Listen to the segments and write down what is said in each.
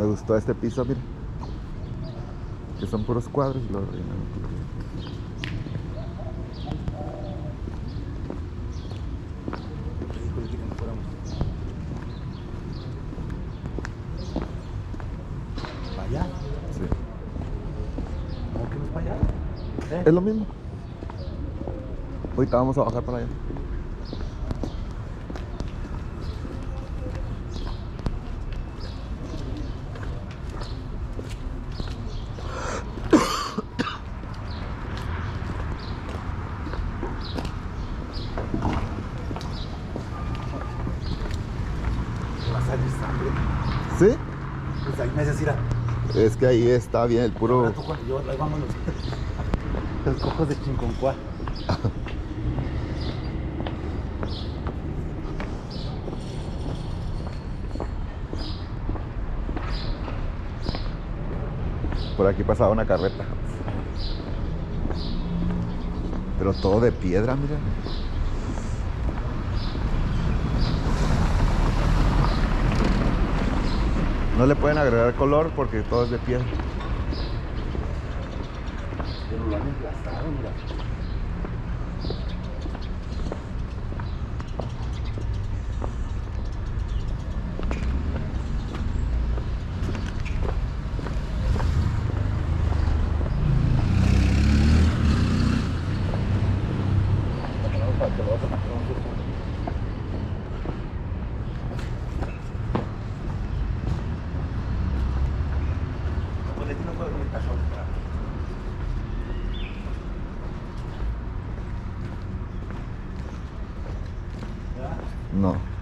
Me gustó este piso, mira. Que son puros cuadros y lo rellenan. Híjole, que no fuéramos. ¿Para allá? Sí. ¿Cómo que no es para allá? Es lo mismo. Ahorita vamos a bajar para allá. Va a salir sangre. ¿Sí? Pues ahí me haces ir a... Es que ahí está bien el puro... Ahora tú cuando yo, ahí vámonos. Los cojos de Chinconcuá. Por aquí pasaba una carreta. Pero todo de piedra, mira. No le pueden agregar color porque todo es de piedra. Pero lo han emplastado, mira. Para que lo vas a meter a un segundo. Pues aquí no puedo ver el cajón. ¿Verdad? No.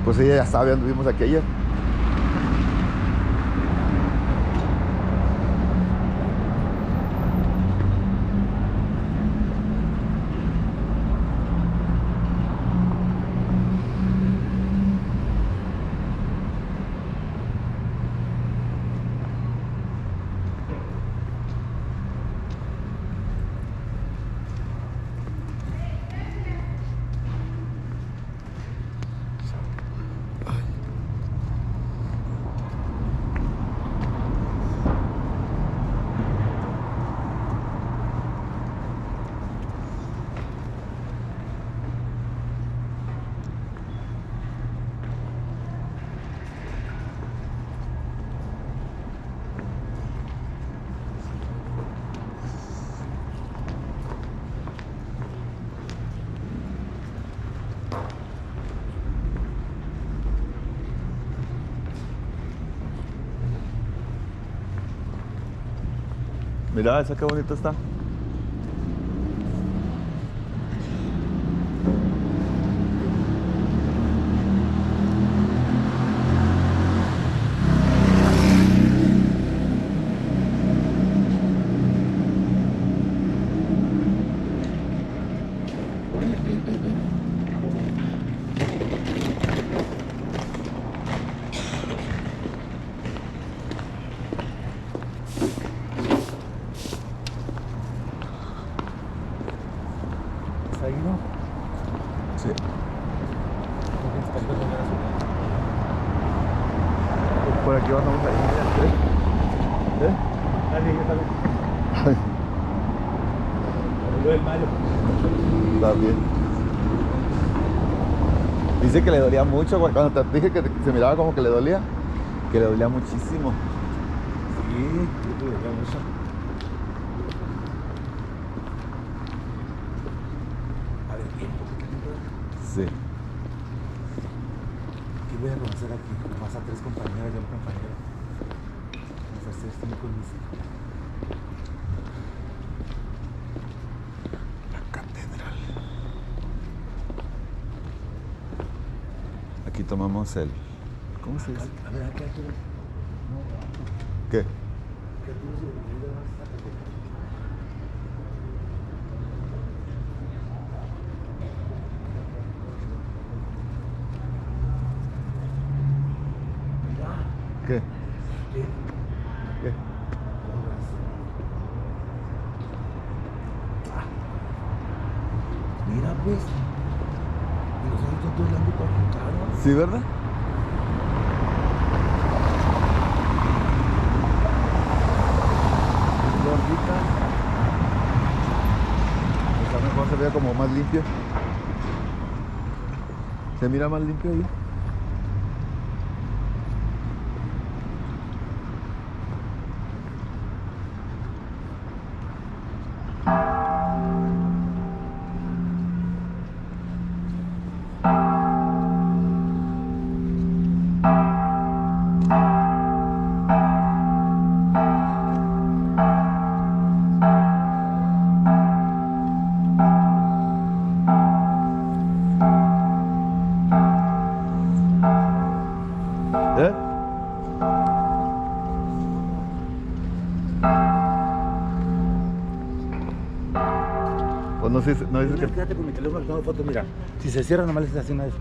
Pues ella ya sabe, anduvimos aquí ayer. Mira, esa qué bonito está. ¿Es ahí, no? Sí. Por aquí vamos a ir. Mira. ¿Eh? Dale, yo también. Ay, Lo del Mario. está bien. Dice que le dolía mucho. Cuando te dije que se miraba como que le dolía, que le dolía muchísimo. Sí, yo te veía mucho. A ver, tiempo, ¿qué tiempo? Sí. ¿Qué voy a conocer aquí? Nomás a 3 compañeras y a un compañero. Vamos a hacer 5 músicos. La catedral. Aquí tomamos el... ¿Cómo se dice? A ver, acá, ¿Qué? ¿Qué? ¿Qué? Mira pues. Y los ojos todos blanco con caro. ¿Sí, verdad? Gordita. Está mejor, se ve como más limpio. Se mira más limpio ahí. ¿Eh? Pues no sé, no dices que... Quédate con mi teléfono tomando fotos, mira. Si se cierra, nomás les hace una vez.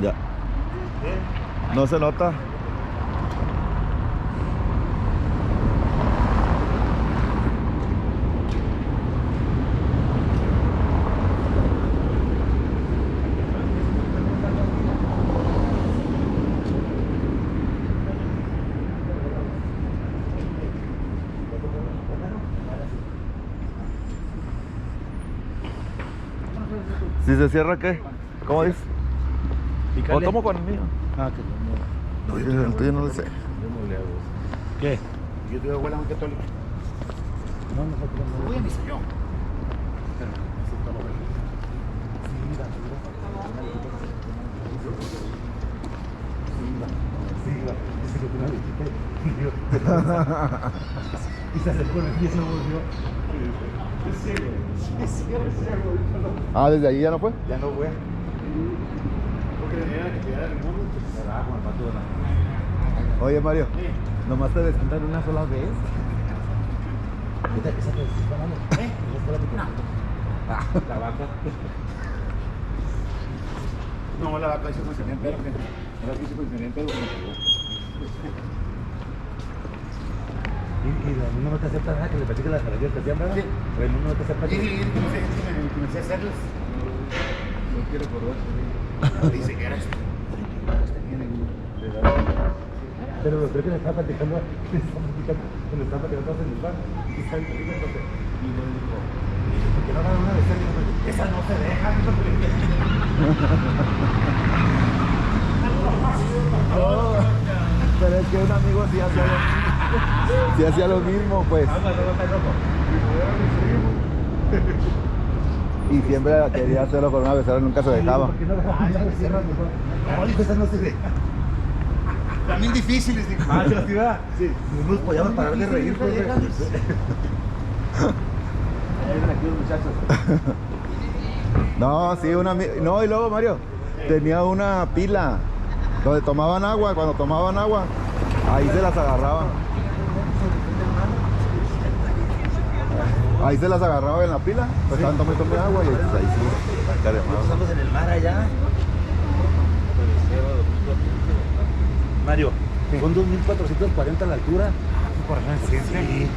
Ya. No se nota. Si se cierra, ¿qué? ¿Cómo dices? ¿O tomo con el mío? Ah, que No, yo el tuyo no lo sé. yo no le hago eso. ¿Qué? Yo tuve abuela muy católica. No, nosotros no. Voy a misa yo. Pero necesito lo ver. Sí, mira, dice que tiene una visita. Y se acercó el pie y se volvió. Es ciego. Es ciego. Ah, ¿desde ahí ya no fue? Ya no voy. Porque le diera que quedara en el mundo, se va con el pato de la. Oye, Mario, Sí. ¿nomás te descontaron una sola vez? ¿Ahorita que se te está dando? La vaca. No, la vaca hizo funcionar en pedo. La vaca hizo funcionar en pedo. Y no te acepta nada que le platique las maravillas que hacían, ¿verdad? Sí. Pero no te acepta. Sí, comencé a hacerlas. No quiero acordar. Dice que era esto. Pero lo creo que le está platicando, le está platicando en el bar. Y está platicando. Y le dijo, ¿por qué no hagan una vez? Esa no se deja. No, pero es que un amigo sí hacía lo mismo, pues. Y siempre quería hacerlo con una becerra, nunca se dejaba. ¿Por qué no dejaban una becerra? No, dijo, esa no se deja. También difíciles, dijo. Ah, ¿se las iba? Sí. No nos podíamos parar de reír, pues. Miren aquí los muchachos. No, sí, no, y luego Mario tenía una pila donde tomaban agua, cuando tomaban agua, ahí se las agarraban. Ahí se las agarraba en la pila, pues estaban tomando agua y ahí sí, caremados. Estamos en el mar allá. Mario, son 2.440 a la altura. Por razón, sí. Sí.